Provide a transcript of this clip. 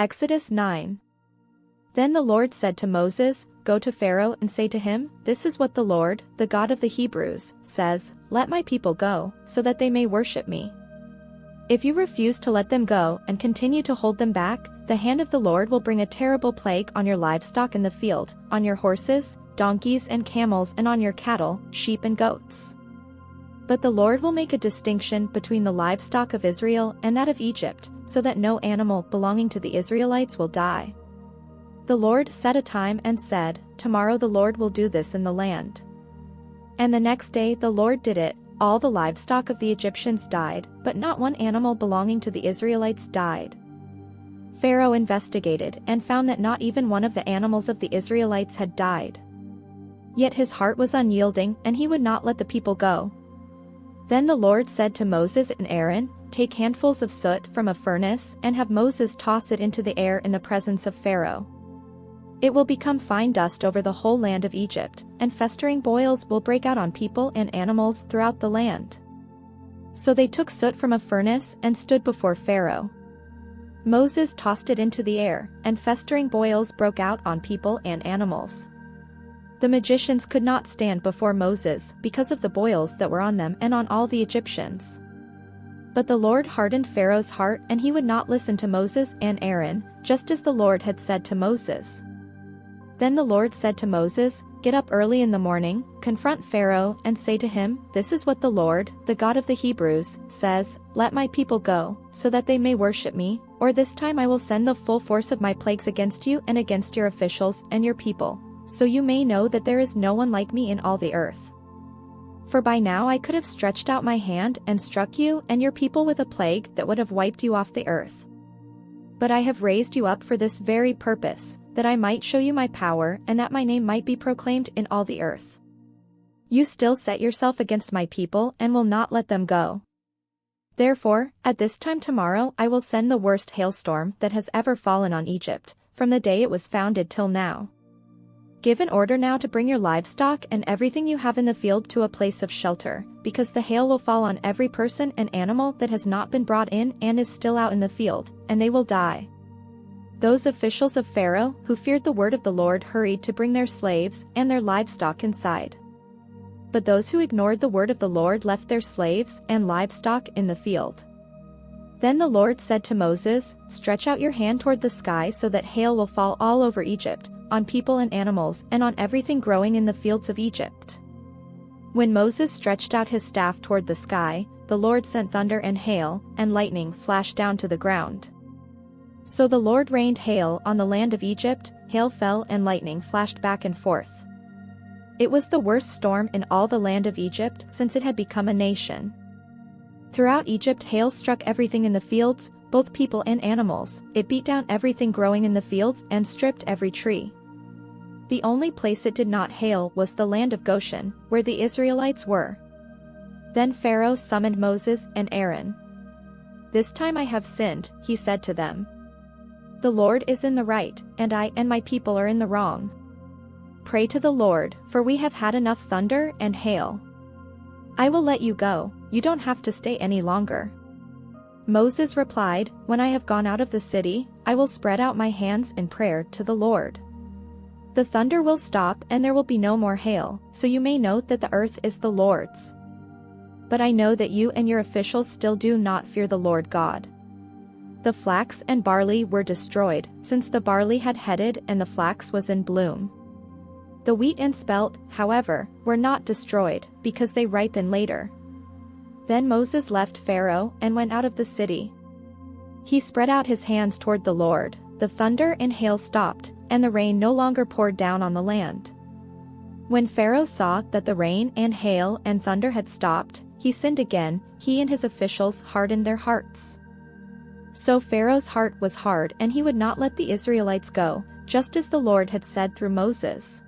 Exodus 9. Then the Lord said to Moses, "Go to Pharaoh and say to him, 'This is what the Lord, the God of the Hebrews, says, Let my people go, so that they may worship me.' If you refuse to let them go and continue to hold them back, the hand of the Lord will bring a terrible plague on your livestock in the field, on your horses, donkeys and camels, and on your cattle, sheep and goats. But the Lord will make a distinction between the livestock of Israel and that of Egypt, so that no animal belonging to the Israelites will die." The Lord set a time and said, "Tomorrow the Lord will do this in the land." And the next day the Lord did it. All the livestock of the Egyptians died, but not one animal belonging to the Israelites died. Pharaoh investigated and found that not even one of the animals of the Israelites had died. Yet his heart was unyielding and he would not let the people go. Then the Lord said to Moses and Aaron, "Take handfuls of soot from a furnace and have Moses toss it into the air in the presence of Pharaoh. It will become fine dust over the whole land of Egypt, and festering boils will break out on people and animals throughout the land." So they took soot from a furnace and stood before Pharaoh. Moses tossed it into the air, and festering boils broke out on people and animals. The magicians could not stand before Moses because of the boils that were on them and on all the Egyptians. But the Lord hardened Pharaoh's heart and he would not listen to Moses and Aaron, just as the Lord had said to Moses. Then the Lord said to Moses, "Get up early in the morning, confront Pharaoh and say to him, 'This is what the Lord, the God of the Hebrews, says, Let my people go, so that they may worship me, or this time I will send the full force of my plagues against you and against your officials and your people, so you may know that there is no one like me in all the earth. For by now I could have stretched out my hand and struck you and your people with a plague that would have wiped you off the earth. But I have raised you up for this very purpose, that I might show you my power and that my name might be proclaimed in all the earth. You still set yourself against my people and will not let them go. Therefore, at this time tomorrow I will send the worst hailstorm that has ever fallen on Egypt, from the day it was founded till now. Give an order now to bring your livestock and everything you have in the field to a place of shelter, because the hail will fall on every person and animal that has not been brought in and is still out in the field, and they will die." Those officials of Pharaoh who feared the word of the Lord hurried to bring their slaves and their livestock inside. But those who ignored the word of the Lord left their slaves and livestock in the field. Then the Lord said to Moses, "Stretch out your hand toward the sky so that hail will fall all over Egypt, on people and animals and on everything growing in the fields of Egypt." When Moses stretched out his staff toward the sky, the Lord sent thunder and hail, and lightning flashed down to the ground. So the Lord rained hail on the land of Egypt, hail fell and lightning flashed back and forth. It was the worst storm in all the land of Egypt since it had become a nation. Throughout Egypt hail struck everything in the fields, both people and animals. It beat down everything growing in the fields and stripped every tree. The only place it did not hail was the land of Goshen, where the Israelites were. Then Pharaoh summoned Moses and Aaron. "This time I have sinned," he said to them. "The Lord is in the right, and I and my people are in the wrong. Pray to the Lord, for we have had enough thunder and hail. I will let you go, you don't have to stay any longer." Moses replied, "When I have gone out of the city, I will spread out my hands in prayer to the Lord. The thunder will stop and there will be no more hail, so you may know that the earth is the Lord's. But I know that you and your officials still do not fear the Lord God." The flax and barley were destroyed, since the barley had headed and the flax was in bloom. The wheat and spelt, however, were not destroyed, because they ripen later. Then Moses left Pharaoh and went out of the city. He spread out his hands toward the Lord, the thunder and hail stopped, and the rain no longer poured down on the land. When Pharaoh saw that the rain and hail and thunder had stopped, he sinned again, he and his officials hardened their hearts. So Pharaoh's heart was hard and he would not let the Israelites go, just as the Lord had said through Moses.